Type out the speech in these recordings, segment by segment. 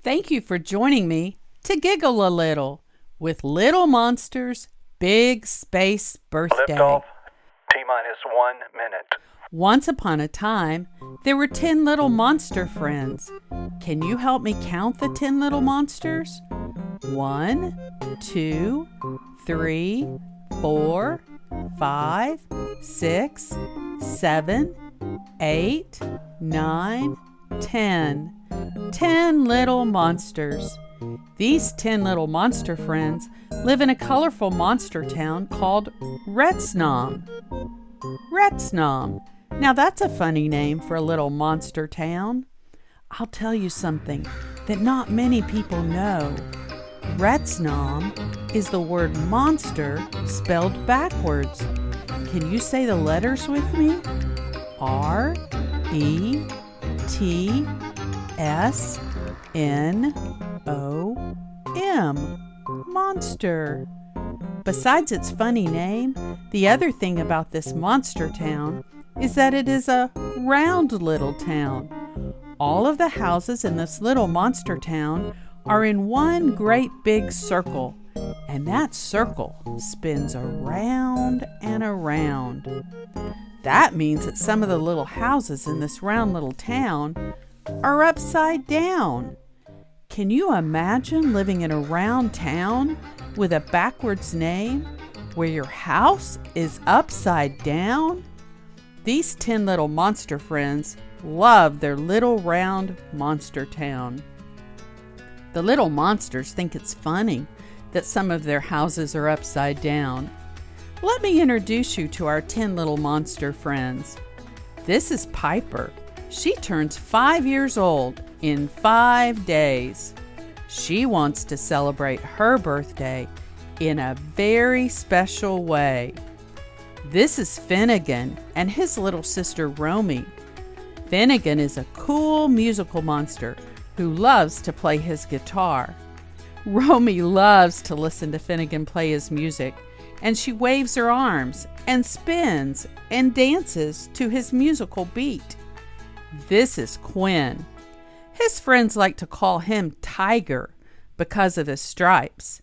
Thank you for joining me to giggle a little with Little Monster's Big Space Birthday. Liftoff, T-minus 1 minute. Once upon a time, there were 10 little monster friends. Can you help me count the 10 little monsters? 1, 2, 3, 4, 5, 6, 7, 8, 9, 10. 10 little monsters. These 10 little monster friends live in a colorful monster town called Retsnom. Retsnom. Now that's a funny name for a little monster town. I'll tell you something that not many people know. Retsnom is the word monster spelled backwards. Can you say the letters with me? R-E-T-S-N-O-M. Monster. Besides its funny name, the other thing about this monster town is that it is a round little town. All of the houses in this little monster town are in one great big circle, and that circle spins around and around. That means that some of the little houses in this round little town are upside down. Can you imagine living in a round town with a backwards name where your house is upside down? These 10 little monster friends love their little round monster town. The little monsters think it's funny that some of their houses are upside down. Let me introduce you to our 10 little monster friends. This is Piper. She turns 5 years old in 5 days. She wants to celebrate her birthday in a very special way. This is Finnegan and his little sister Romy. Finnegan is a cool musical monster who loves to play his guitar. Romy loves to listen to Finnegan play his music, and she waves her arms and spins and dances to his musical beat. This is Quinn. His friends like to call him Tiger because of his stripes.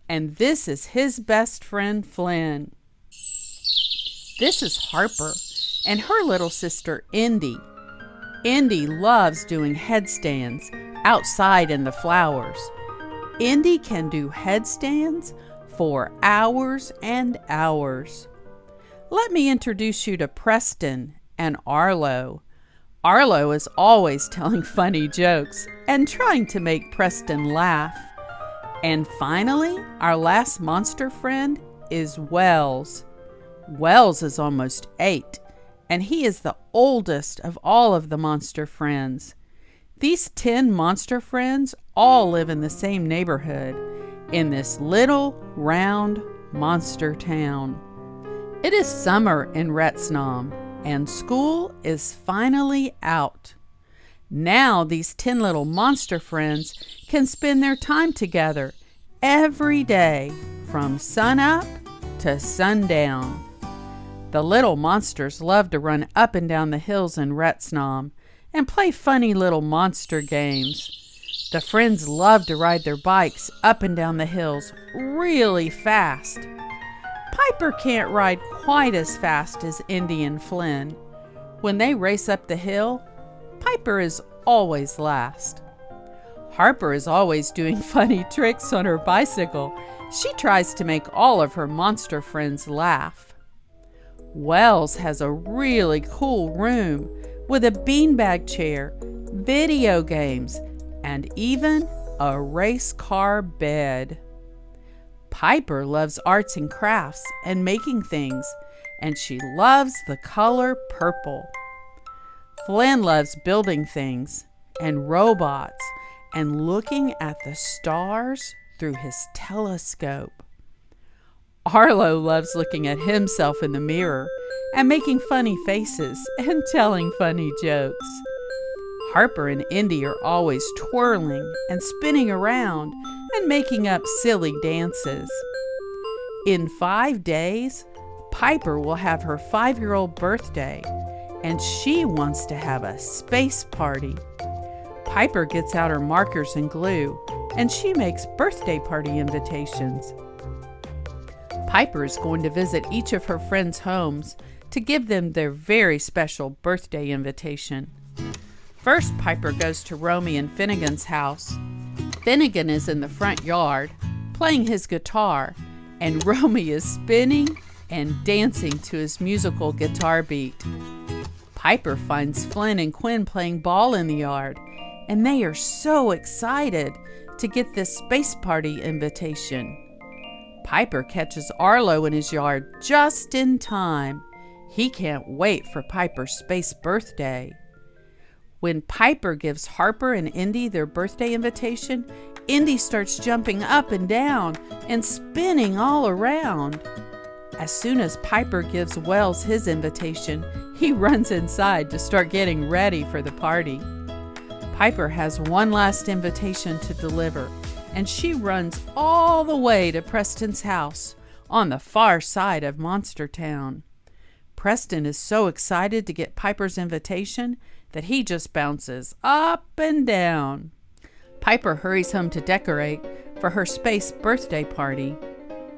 And this is his best friend Flynn. This is Harper and her little sister Indy. Indy loves doing headstands outside in the flowers. Indy can do headstands for hours and hours. Let me introduce you to Preston and Arlo. Arlo is always telling funny jokes and trying to make Preston laugh. And finally, our last monster friend is Wells. Wells is almost 8, and he is the oldest of all of the monster friends. These 10 monster friends all live in the same neighborhood in this little round monster town. It is summer in Retsnom, and school is finally out. Now these 10 little monster friends can spend their time together every day from sunup to sundown. The little monsters love to run up and down the hills in Retsnom and play funny little monster games. The friends love to ride their bikes up and down the hills really fast. Piper can't ride quite as fast as Indy and Flynn. When they race up the hill, Piper is always last. Harper is always doing funny tricks on her bicycle. She tries to make all of her monster friends laugh. Wells has a really cool room with a beanbag chair, video games, and even a race car bed. Piper loves arts and crafts and making things, and she loves the color purple. Flynn loves building things and robots and looking at the stars through his telescope. Arlo loves looking at himself in the mirror and making funny faces and telling funny jokes. Harper and Indy are always twirling and spinning around and making up silly dances. In 5 days, Piper will have her 5-year-old birthday, and she wants to have a space party. Piper gets out her markers and glue, and she makes birthday party invitations. Piper is going to visit each of her friends' homes to give them their very special birthday invitation. First, Piper goes to Romy and Finnegan's house. Finnegan is in the front yard, playing his guitar, and Romy is spinning and dancing to his musical guitar beat. Piper finds Flynn and Quinn playing ball in the yard, and they are so excited to get this space party invitation. Piper catches Arlo in his yard just in time. He can't wait for Piper's space birthday. When Piper gives Harper and Indy their birthday invitation, Indy starts jumping up and down and spinning all around. As soon as Piper gives Wells his invitation, he runs inside to start getting ready for the party. Piper has one last invitation to deliver, and she runs all the way to Preston's house on the far side of Monster Town. Preston is so excited to get Piper's invitation that he just bounces up and down. Piper hurries home to decorate for her space birthday party.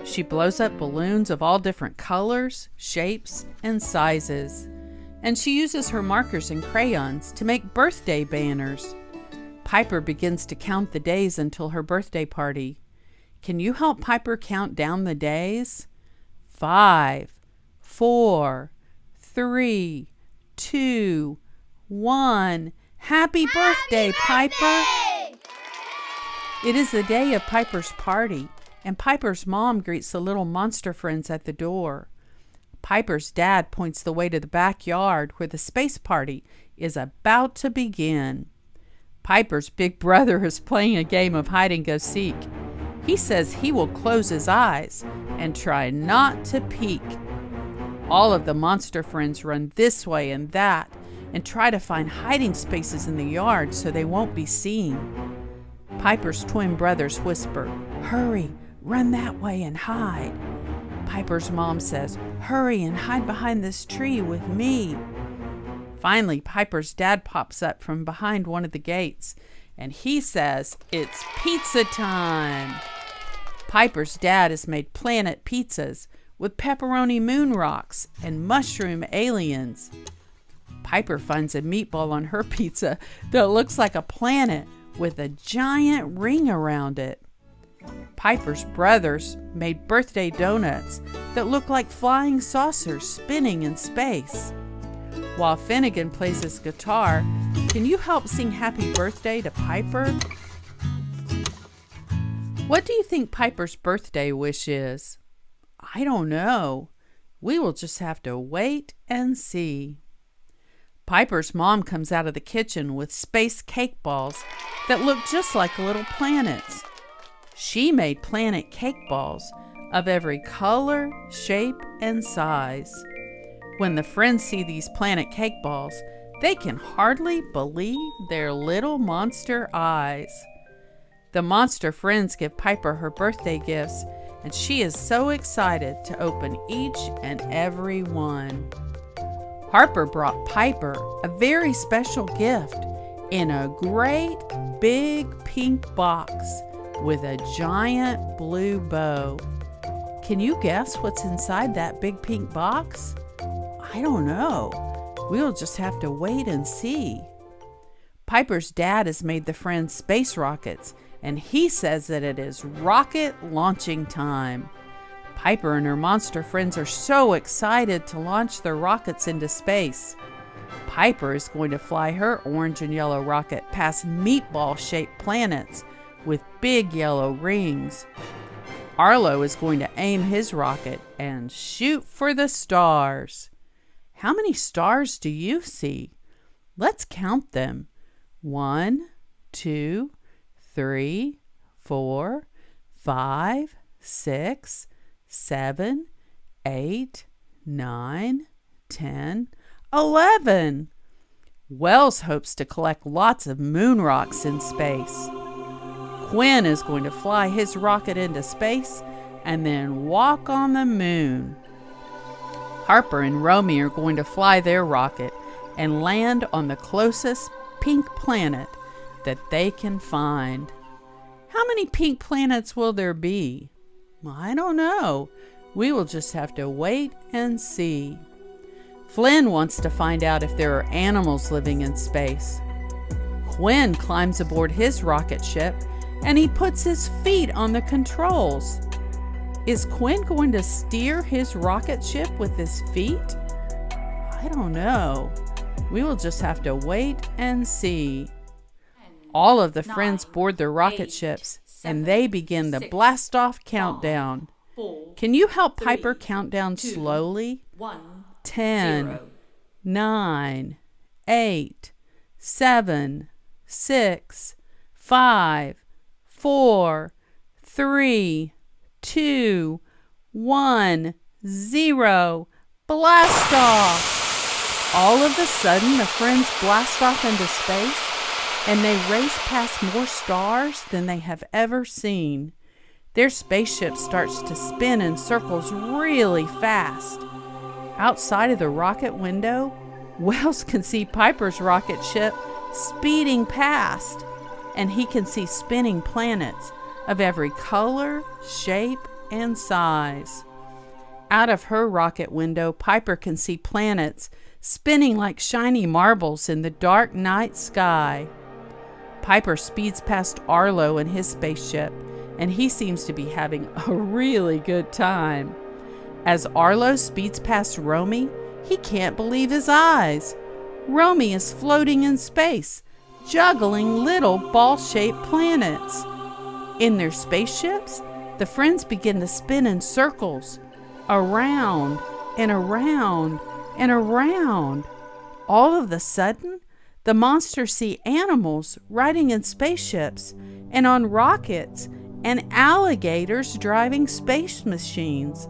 She blows up balloons of all different colors, shapes, and sizes. And she uses her markers and crayons to make birthday banners. Piper begins to count the days until her birthday party. Can you help Piper count down the days? 5, 4, 3, 2, 1. Happy birthday, Piper! It is the day of Piper's party, and Piper's mom greets the little monster friends at the door. Piper's dad points the way to the backyard where the space party is about to begin. Piper's big brother is playing a game of hide-and-go-seek. He says he will close his eyes and try not to peek. All of the monster friends run this way and that and try to find hiding spaces in the yard so they won't be seen. Piper's twin brothers whisper, "Hurry, run that way and hide." Piper's mom says, "Hurry and hide behind this tree with me." Finally, Piper's dad pops up from behind one of the gates, and he says, "It's pizza time." Piper's dad has made planet pizzas with pepperoni moon rocks and mushroom aliens. Piper finds a meatball on her pizza that looks like a planet with a giant ring around it. Piper's brothers made birthday donuts that look like flying saucers spinning in space. While Finnegan plays his guitar, can you help sing happy birthday to Piper? What do you think Piper's birthday wish is? I don't know. We will just have to wait and see. Piper's mom comes out of the kitchen with space cake balls that look just like little planets. She made planet cake balls of every color, shape, and size. When the friends see these planet cake balls, they can hardly believe their little monster eyes. The monster friends give Piper her birthday gifts, and she is so excited to open each and every one. Harper brought Piper a very special gift in a great big pink box with a giant blue bow. Can you guess what's inside that big pink box? I don't know. We'll just have to wait and see. Piper's dad has made the friends space rockets, and he says that it is rocket launching time. Piper and her monster friends are so excited to launch their rockets into space. Piper is going to fly her orange and yellow rocket past meatball-shaped planets with big yellow rings. Arlo is going to aim his rocket and shoot for the stars. How many stars do you see? Let's count them. 1, 2, 3, 4, 5, 6, 7, 8, 9, 10, 11. Wells hopes to collect lots of moon rocks in space. Quinn is going to fly his rocket into space and then walk on the moon. Harper and Romy are going to fly their rocket and land on the closest pink planet that they can find. How many pink planets will there be? Well, I don't know. We will just have to wait and see. Flynn wants to find out if there are animals living in space. Quinn climbs aboard his rocket ship and he puts his feet on the controls. Is Quinn going to steer his rocket ship with his feet? I don't know. We will just have to wait and see. All of the friends board their rocket ships and they begin the blast-off countdown. Can you help Piper count down slowly? 10, 9, 8, 7, 6, 5, 4, 3, 2, 1, 0. Blast off! All of a sudden, the friends blast off into space, and they race past more stars than they have ever seen. Their spaceship starts to spin in circles really fast. Outside of the rocket window, Wells can see Piper's rocket ship speeding past, and he can see spinning planets of every color, shape, and size. Out of her rocket window, Piper can see planets spinning like shiny marbles in the dark night sky. Piper speeds past Arlo in his spaceship, and he seems to be having a really good time. As Arlo speeds past Romy, he can't believe his eyes. Romy is floating in space, juggling little ball-shaped planets. In their spaceships, the friends begin to spin in circles, around and around and around. All of a sudden, the monsters see animals riding in spaceships and on rockets and alligators driving space machines.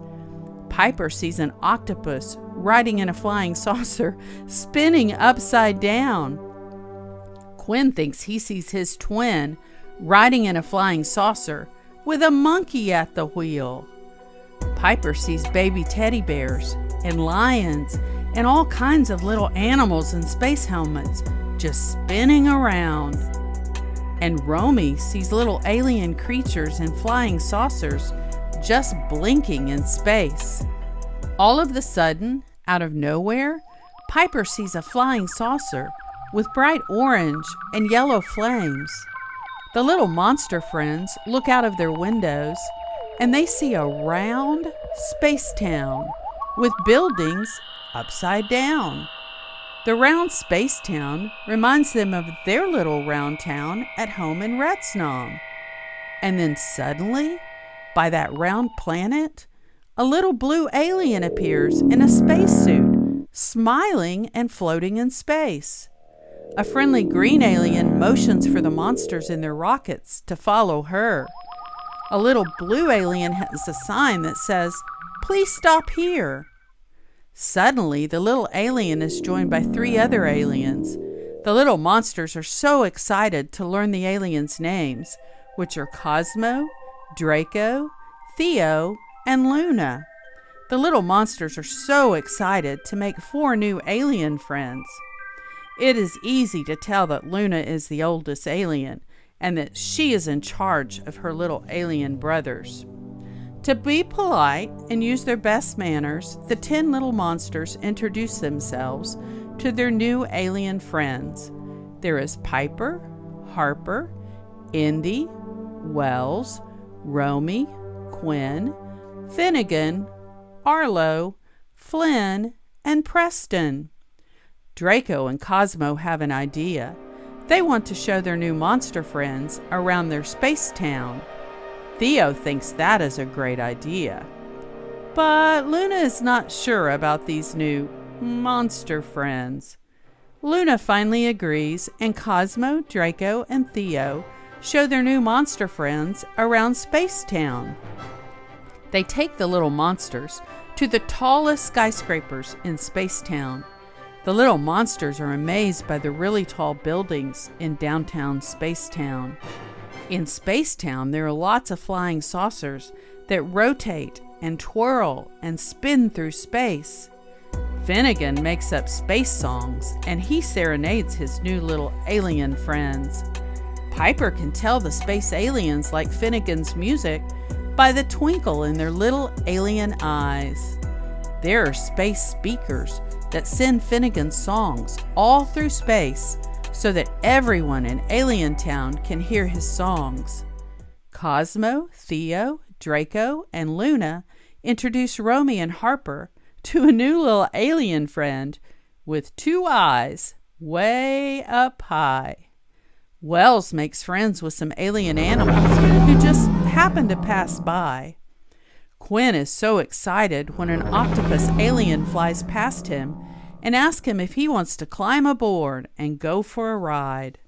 Piper sees an octopus riding in a flying saucer, spinning upside down. Quinn thinks he sees his twin riding in a flying saucer with a monkey at the wheel. Piper sees baby teddy bears and lions and all kinds of little animals in space helmets just spinning around. And Romy sees little alien creatures in flying saucers just blinking in space. All of a sudden, out of nowhere, Piper sees a flying saucer with bright orange and yellow flames. The little monster friends look out of their windows and they see a round space town with buildings upside down. The round space town reminds them of their little round town at home in Retsnong. And then suddenly, by that round planet, a little blue alien appears in a spacesuit, smiling and floating in space. A friendly green alien motions for the monsters in their rockets to follow her. A little blue alien has a sign that says, "Please stop here." Suddenly, the little alien is joined by 3 other aliens. The little monsters are so excited to learn the aliens' names, which are Cosmo, Draco, Theo, and Luna. The little monsters are so excited to make 4 new alien friends. It is easy to tell that Luna is the oldest alien and that she is in charge of her little alien brothers. To be polite and use their best manners, the 10 little monsters introduce themselves to their new alien friends. There is Piper, Harper, Indy, Wells, Romy, Quinn, Finnegan, Arlo, Flynn, and Preston. Draco and Cosmo have an idea. They want to show their new monster friends around their space town. Theo thinks that is a great idea. But Luna is not sure about these new monster friends. Luna finally agrees, and Cosmo, Draco, and Theo show their new monster friends around Space Town. They take the little monsters to the tallest skyscrapers in Space Town. The little monsters are amazed by the really tall buildings in downtown Space Town. In Space Town, there are lots of flying saucers that rotate and twirl and spin through space. Finnegan makes up space songs, and he serenades his new little alien friends. Piper can tell the space aliens like Finnegan's music by the twinkle in their little alien eyes. There are space speakers that send Finnegan songs all through space so that everyone in Alien Town can hear his songs. Cosmo, Theo, Draco, and Luna introduce Romy and Harper to a new little alien friend with 2 eyes way up high. Wells makes friends with some alien animals who just happen to pass by. Quinn is so excited when an octopus alien flies past him and asks him if he wants to climb aboard and go for a ride.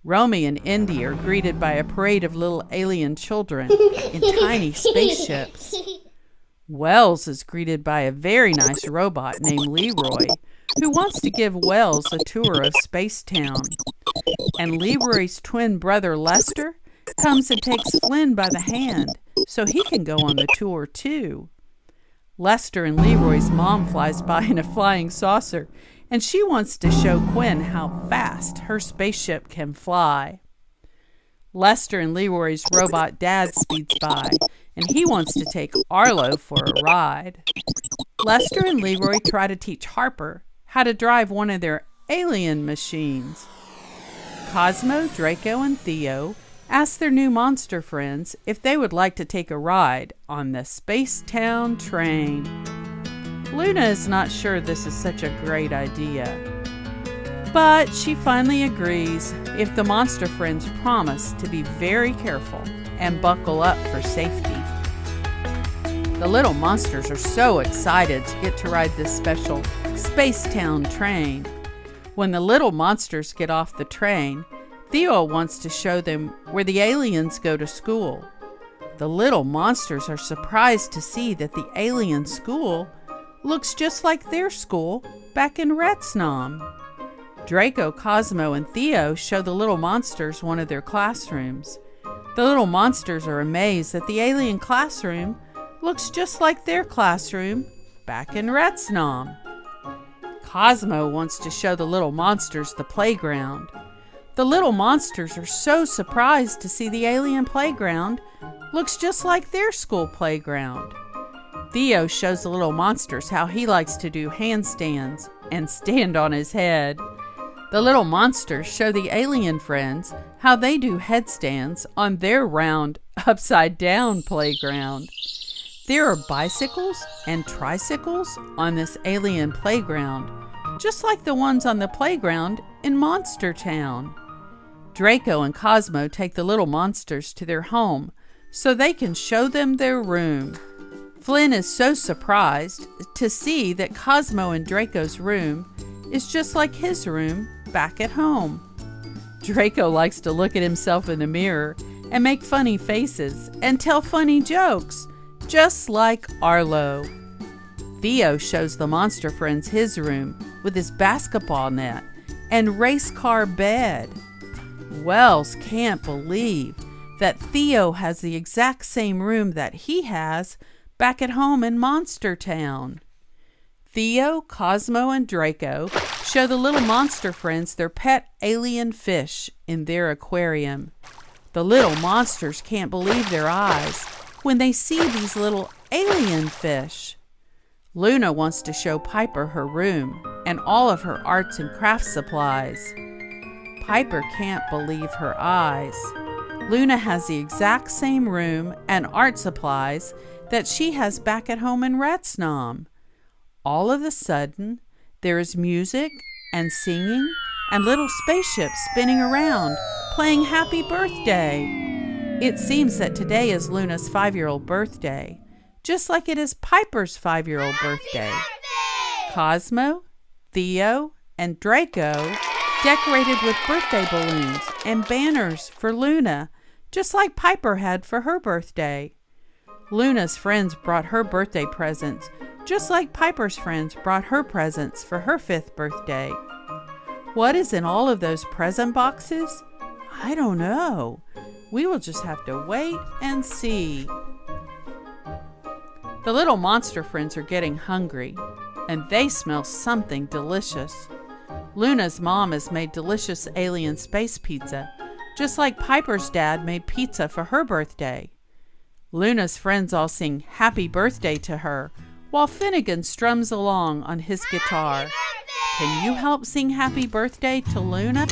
Romy and Indy are greeted by a parade of little alien children in tiny spaceships. Wells is greeted by a very nice robot named Leroy, who wants to give Wells a tour of Spacetown. And Leroy's twin brother Lester comes and takes Flynn by the hand so he can go on the tour too. Lester and Leroy's mom flies by in a flying saucer, and she wants to show Quinn how fast her spaceship can fly. Lester and Leroy's robot dad speeds by, and he wants to take Arlo for a ride. Lester and Leroy try to teach Harper how to drive one of their alien machines. Cosmo, Draco, and Theo ask their new monster friends if they would like to take a ride on the Spacetown train. Luna is not sure this is such a great idea, but she finally agrees if the monster friends promise to be very careful and buckle up for safety. The little monsters are so excited to get to ride this special Spacetown train. When the little monsters get off the train, Theo wants to show them where the aliens go to school. The little monsters are surprised to see that the alien school looks just like their school back in Retsnam. Draco, Cosmo, and Theo show the little monsters one of their classrooms. The little monsters are amazed that the alien classroom looks just like their classroom back in Retsnam. Cosmo wants to show the little monsters the playground. The little monsters are so surprised to see the alien playground looks just like their school playground. Theo shows the little monsters how he likes to do handstands and stand on his head. The little monsters show the alien friends how they do headstands on their round, upside-down playground. There are bicycles and tricycles on this alien playground, just like the ones on the playground in Monster Town. Draco and Cosmo take the little monsters to their home so they can show them their room. Flynn is so surprised to see that Cosmo and Draco's room is just like his room back at home. Draco likes to look at himself in the mirror and make funny faces and tell funny jokes, just like Arlo. Theo shows the monster friends his room with his basketball net and race car bed. Wells can't believe that Theo has the exact same room that he has back at home in Monster Town. Theo, Cosmo, and Draco show the little monster friends their pet alien fish in their aquarium. The little monsters can't believe their eyes when they see these little alien fish. Luna wants to show Piper her room and all of her arts and crafts supplies. Piper can't believe her eyes. Luna has the exact same room and art supplies that she has back at home in Retsnam. All of a sudden, there is music and singing and little spaceships spinning around, playing Happy Birthday. It seems that today is Luna's 5-year-old birthday, just like it is Piper's 5-year-old birthday. Cosmo, Theo, and Draco decorated with birthday balloons and banners for Luna, just like Piper had for her birthday. Luna's friends brought her birthday presents, just like Piper's friends brought her presents for her 5th birthday. What is in all of those present boxes? I don't know. We will just have to wait and see. The little monster friends are getting hungry, and they smell something delicious. Luna's mom has made delicious alien space pizza, just like Piper's dad made pizza for her birthday. Luna's friends all sing happy birthday to her, while Finnegan strums along on his guitar. Can you help sing happy birthday to Luna?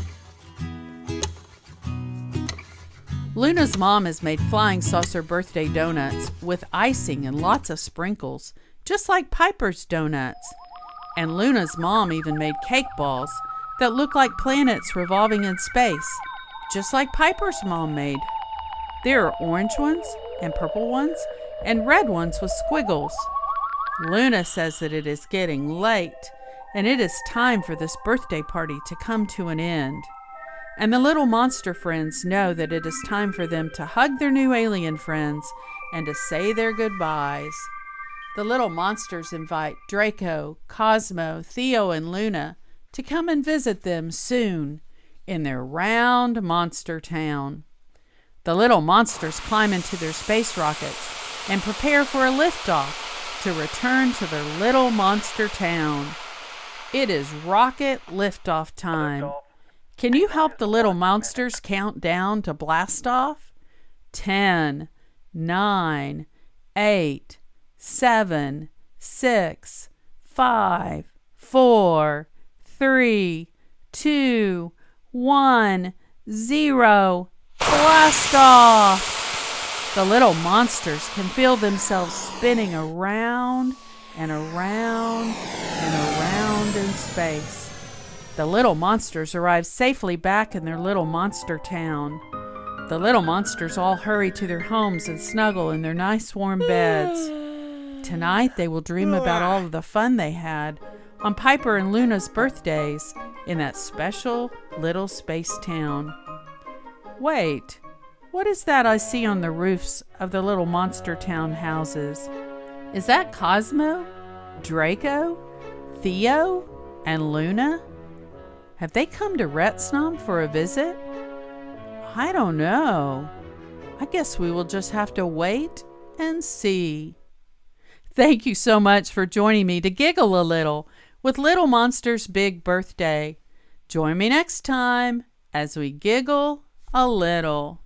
Luna's mom has made flying saucer birthday donuts with icing and lots of sprinkles, just like Piper's donuts. And Luna's mom even made cake balls that look like planets revolving in space, just like Piper's mom made. There are orange ones and purple ones and red ones with squiggles. Luna says that it is getting late and it is time for this birthday party to come to an end. And the little monster friends know that it is time for them to hug their new alien friends and to say their goodbyes. The little monsters invite Draco, Cosmo, Theo, and Luna to come and visit them soon in their round monster town. The little monsters climb into their space rockets and prepare for a liftoff to return to their little monster town. It is rocket liftoff time. Can you help the little monsters count down to blast off? 10, 9, 8, 7, 6, 5, 4, 3, 2, 1, 0. Blast off! The little monsters can feel themselves spinning around and around and around in space. The little monsters arrive safely back in their little monster town. The little monsters all hurry to their homes and snuggle in their nice warm beds. Tonight they will dream about all of the fun they had on Piper and Luna's birthdays in that special little space town. Wait, what is that I see on the roofs of the little monster town houses? Is that Cosmo, Draco, Theo, and Luna? Have they come to Retsnam for a visit? I don't know. I guess we will just have to wait and see. Thank you so much for joining me to giggle a little with Little Monster's Big Birthday. Join me next time as we giggle a little.